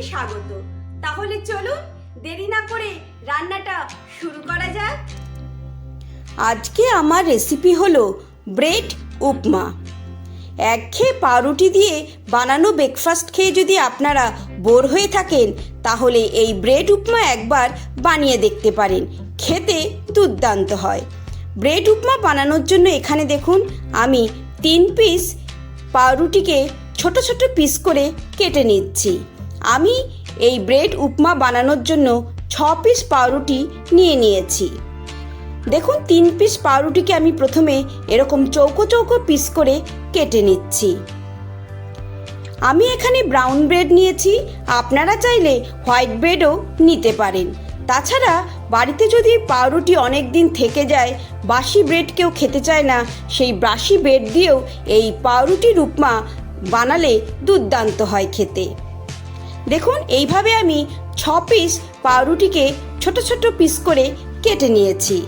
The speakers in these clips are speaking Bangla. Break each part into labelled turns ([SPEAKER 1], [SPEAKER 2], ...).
[SPEAKER 1] স্বাগত। তাহলে চলুন দেরি না করে রান্নাটা শুরু করা যাক। আজকে আমার রেসিপি হলো ব্রেড উপমা। একঘেয়ে পাউরুটি দিয়ে বানানো ব্রেকফাস্ট খেয়ে যদি আপনারা বোর হয়ে থাকেন তাহলে এই ব্রেড উপমা একবার বানিয়ে দেখতে পারেন, খেতে দুর্দান্ত হয়। ব্রেড উপমা বানানোর জন্য এখানে দেখুন আমি 3 পিস পাউরুটিকে ছোট ছোট পিস করে কেটে নিচ্ছি। আমি এই ব্রেড উপমা বানানোর জন্য 6 পিস পাউরুটি নিয়ে নিয়েছি। দেখুন 3 পিস পাউরুটিকে আমি প্রথমে এরকম চৌকো চৌকো পিস করে কেটে নিচ্ছি। আমি এখানে ব্রাউন ব্রেড নিয়েছি, আপনারা চাইলে হোয়াইট ব্রেডও নিতে পারেন। তাছাড়া বাড়িতে যদি পাউরুটি অনেক দিন থেকে যায়, বাসি ব্রেড কেউ খেতে চায় না, সেই বাসি ব্রেড দিয়েও এই পাউরুটির উপমা বানালে দুর্দান্ত হয় খেতে। দেখুন এইভাবে আমি 6 পিস পাউরুটিকে ছোট ছোট পিস করে কেটে নিয়েছি।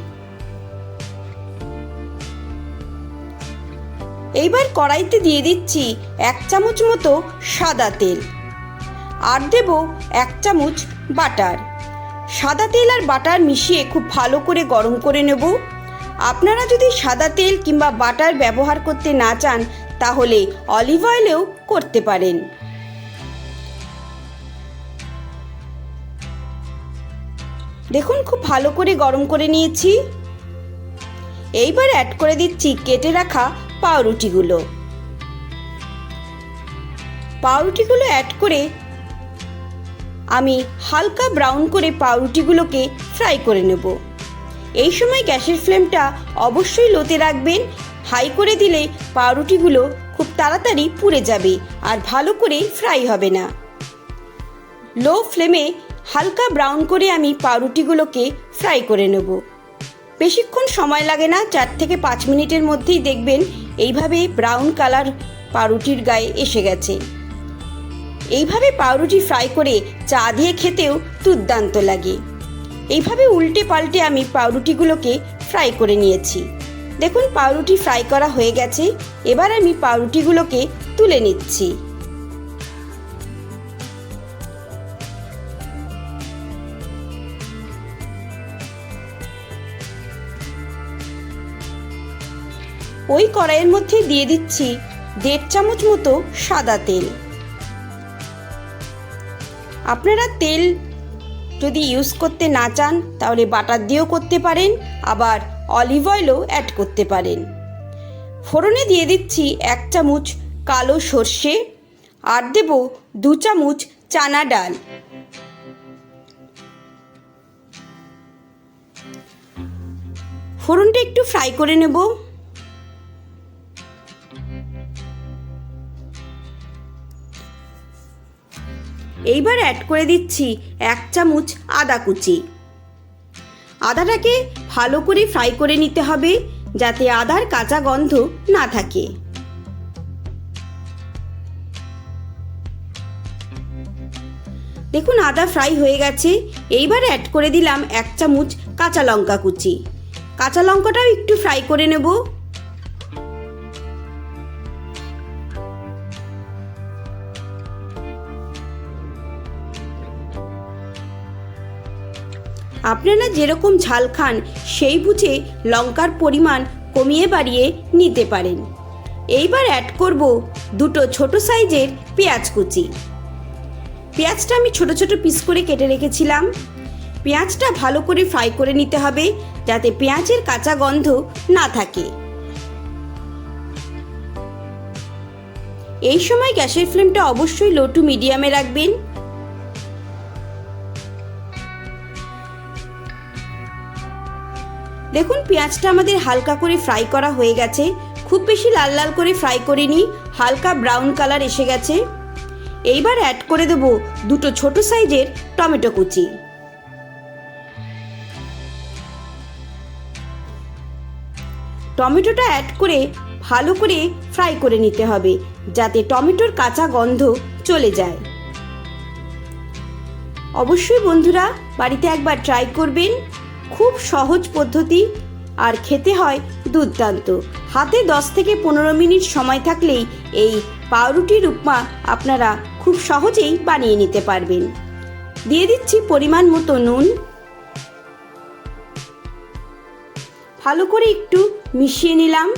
[SPEAKER 1] এইবার কড়াইতে দিয়ে দিচ্ছি 1 চামচ মতো সাদা তেল, আর দেব 1 চামচ বাটার। সাদা তেল আর বাটার মিশিয়ে খুব ভালো করে গরম করে নেব। আপনারা যদি সাদা তেল কিংবা বাটার ব্যবহার করতে না চান তাহলে অলিভ অয়েলেও করতে পারেন। দেখুন খুব ভালো করে গরম করে নিয়েছি। এইবার অ্যাড করে দিচ্ছি কেটে রাখা পাউরুটিগুলো। পাউরুটিগুলো অ্যাড করে আমি হালকা ব্রাউন করে পাউরুটিগুলোকে ফ্রাই করে নেব। এই সময় গ্যাসের ফ্লেমটা অবশ্যই লোতে রাখবেন, হাই করে দিলে পাউরুটিগুলো খুব তাড়াতাড়ি পুড়ে যাবে আর ভালো করে ফ্রাই হবে না। লো ফ্লেমে হালকা ব্রাউন করে আমি পাউরুটিগুলোকে ফ্রাই করে নেব। বেশিক্ষণ সময় লাগে না, 4 থেকে 5 মিনিটের মধ্যেই দেখবেন এইভাবে ব্রাউন কালার পাউরুটির গায়ে এসে গেছে। এইভাবে পাউরুটি ফ্রাই করে চা দিয়ে খেতেও দুর্দান্ত লাগে। এইভাবে উল্টে পাল্টে আমি পাউরুটিগুলোকে ফ্রাই করে নিয়েছি। দেখুন পাউরুটি ফ্রাই করা হয়ে গেছে। এবার আমি পাউরুটিগুলোকে তুলে নিচ্ছি। ওই কড়াইয়ের মধ্যে দিয়ে দিচ্ছি 1.5 চামচ মতো সাদা তেল। আপনারা তেল যদি ইউজ করতে না চান তাহলে বাটার দিয়েও করতে পারেন, আবার অলিভ অয়েলও অ্যাড করতে পারেন। ফোড়নে দিয়ে দিচ্ছি 1 চামচ কালো সর্ষে, আর দেব 2 চামচ চানা ডাল। ফোড়নটা একটু ফ্রাই করে নেব। এইবার অ্যাড করে দিচ্ছি 1 চামচ আদা কুচি। আদাটাকে ভালো করে ফ্রাই করে নিতে হবে যাতে আদার কাঁচা গন্ধ না থাকে। দেখুন আদা ফ্রাই হয়ে গেছে। এইবার অ্যাড করে দিলাম 1 চামচ কাঁচা লঙ্কা কুচি। কাঁচা লঙ্কাটাও একটু ফ্রাই করে নেব। আপনারা যেরকম ঝাল খান সেই বুঝে লঙ্কার পরিমাণ কমিয়ে বাড়িয়ে নিতে পারেন। এইবার অ্যাড করব 2 ছোট সাইজের পেঁয়াজ কুচি। পেঁয়াজটা আমি ছোট ছোট পিস করে কেটে রেখেছিলাম। পেঁয়াজটা ভালো করে ফ্রাই করে নিতে হবে যাতে পেঁয়াজের কাঁচা গন্ধ না থাকে। এই সময় গ্যাসের ফ্লেমটা অবশ্যই লো টু মিডিয়ামে রাখবেন। দেখুন পেঁয়াজটা আমাদের হালকা করে ফ্রাই করা হয়ে গেছে। খুব বেশি লাল লাল করে ফ্রাই করিনি, হালকা ব্রাউন কালার এসে গেছে। এইবার অ্যাড করে দেব 2 ছোট সাইজের টমেটো কুচি। টমেটোটা অ্যাড করে ভালো করে ফ্রাই করে নিতে হবে যাতে টমেটোর কাঁচা গন্ধ চলে যায়। অবশ্যই বন্ধুরা বাড়িতে একবার ট্রাই করবেন, খুব সহজ পদ্ধতি আর খেতে হয় দুর্দান্ত। হাতে 10 থেকে 15 মিনিট সময় থাকলেই এই পাউরুটির উপমা আপনারা খুব সহজেই বানিয়ে নিতে পারবেন। দিয়ে দিচ্ছি পরিমাণ মতো নুন। ভালো করে একটু মিশিয়ে নিলাম।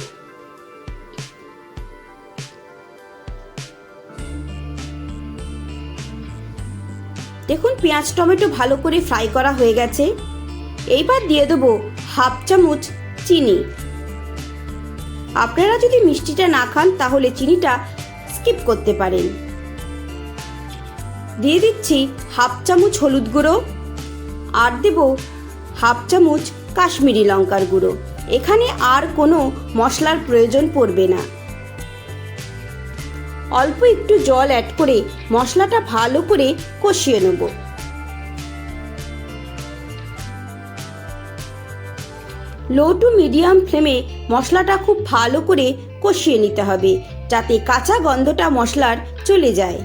[SPEAKER 1] দেখুন পেঁয়াজ টমেটো ভালো করে ফ্রাই করা হয়ে গেছে। এইবার দিয়ে দেবো হাফ চামচ চিনি। আপনারা যদি মিষ্টিটা না খান তাহলে চিনিটা স্কিপ করতে পারেন। দিয়ে দিচ্ছি হাফ চামচ হলুদ গুঁড়ো আর দেব হাফ চামচ কাশ্মীরি লঙ্কার গুঁড়ো। এখানে আর কোনো মশলার প্রয়োজন পড়বে না। অল্প একটু জল অ্যাড করে মশলাটা ভালো করে কষিয়ে নেব। লো টু মিডিয়াম ফ্লেমে মশলাটা খুব ভালো করে কষিয়ে নিতে হবে, যাতে কাঁচা গন্ধটা মশলার চলে যায়।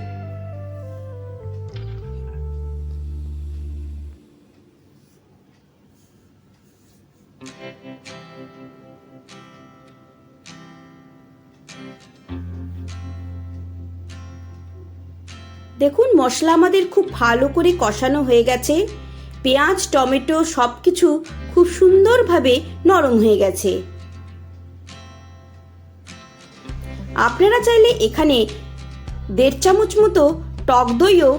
[SPEAKER 1] দেখুন মশলা আমাদের খুব ভালো করে কষানো হয়ে গেছে। পেঁয়াজ টমেটো সব কিছু খুব সুন্দরভাবে নরম হয়ে গেছে। আপনারা চাইলে এখানে 1.5 চামচ মতো টক দইও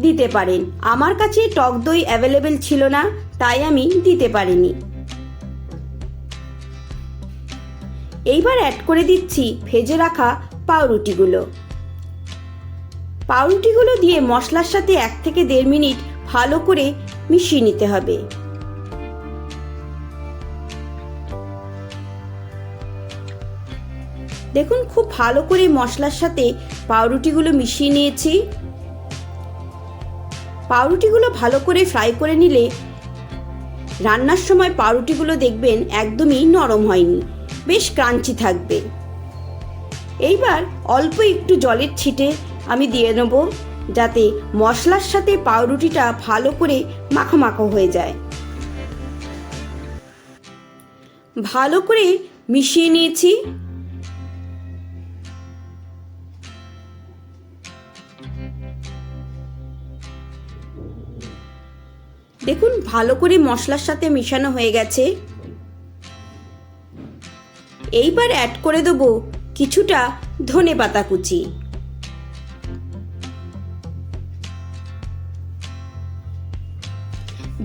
[SPEAKER 1] দিতে পারেন। আমার কাছে টক দই অ্যাভেলেবেল ছিল না, তাই আমি দিতে পারিনি। এইবার অ্যাড করে দিচ্ছি ভেজে রাখা পাউরুটিগুলো। পাউরুটিগুলো দিয়ে মশলার সাথে 1 থেকে 1.5 মিনিট ভালো করে মিশিয়ে নিতে হবে। দেখুন খুব ভালো করে মশলার সাথে পাউরুটিগুলো মিশিয়ে নিয়েছি। পাউরুটিগুলো ভালো করে ফ্রাই করে নিলে রান্নার সময় পাউরুটিগুলো দেখবেন একদমই নরম হয়নি, বেশ ক্রাঞ্চি থাকবে। এইবার অল্প একটু জলের ছিটে আমি দিয়ে নেব, যাতে মশলার সাথে পাউরুটিটা ভালো করে মাখো মাখো হয়ে যায়। ভালো করে মিশিয়ে নিয়েছি। দেখুন ভালো করে মশলার সাথে মিশানো হয়ে গেছে। এইবার অ্যাড করে দেব কিছুটা ধনেপাতা কুচি।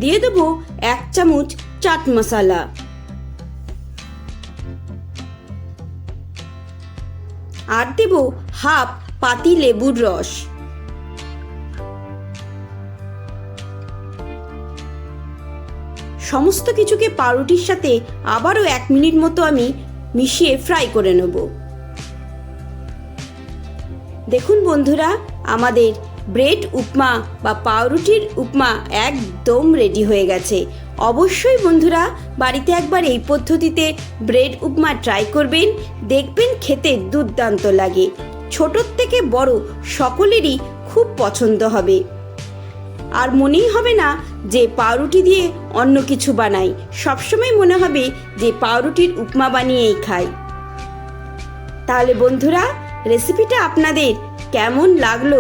[SPEAKER 1] দিয়ে দেব 1 চামচ চাট মশলা। আর দেব হাফ পাতি লেবুর রস। সমস্ত কিছুকে পাউরুটির সাথে আবারও 1 মিনিট মতো আমি মিশিয়ে ফ্রাই করে নেব। দেখুন বন্ধুরা, আমাদের ব্রেড উপমা বা পাউরুটির উপমা একদম রেডি হয়ে গেছে। অবশ্যই বন্ধুরা বাড়িতে একবার এই পদ্ধতিতে ব্রেড উপমা ট্রাই করবেন, দেখবেন খেতে দুর্দান্ত লাগে। ছোটোর থেকে বড় সকলেরই খুব পছন্দ হবে। আর মনেই হবে না যে পাউরুটি দিয়ে অন্য কিছু বানাই, সবসময় মনে হবে যে পাউরুটির উপমা বানিয়েই খাই। তাহলে বন্ধুরা রেসিপিটা আপনাদের কেমন লাগলো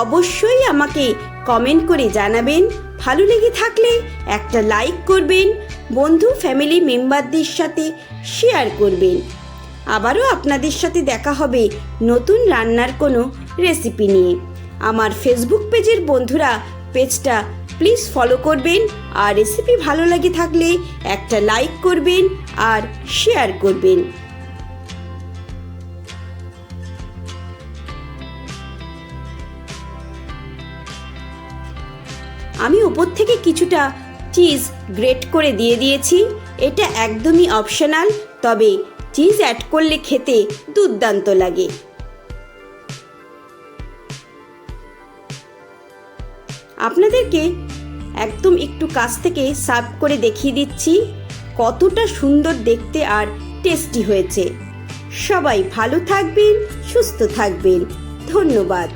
[SPEAKER 1] অবশ্যই আমাকে কমেন্ট করে জানাবেন। ভালো লেগে থাকলে একটা লাইক করবেন, বন্ধু ফ্যামিলি মেম্বারদের সাথে শেয়ার করবেন। আবারও আপনাদের সাথে দেখা হবে নতুন রান্নার কোনো রেসিপি নিয়ে। আমার ফেসবুক পেজের বন্ধুরা পেজটা প্লিজ ফলো করবেন, আর রেসিপি ভালো লাগে থাকলে একটা লাইক করবেন আর শেয়ার করবেন। আমি উপর থেকে কিছুটা চিজ গ্রেট করে দিয়ে দিয়েছি। এটা একদমই অপশনাল, তবে চিজ অ্যাড করলে খেতে দুর্দান্ত লাগে। আপনাদেরকে একদম একটু কাছ থেকে সার্ভ করে দেখিয়ে দিচ্ছি কতটা সুন্দর দেখতে আর টেস্টি হয়েছে। সবাই ভালো থাকবেন, সুস্থ থাকবেন। ধন্যবাদ।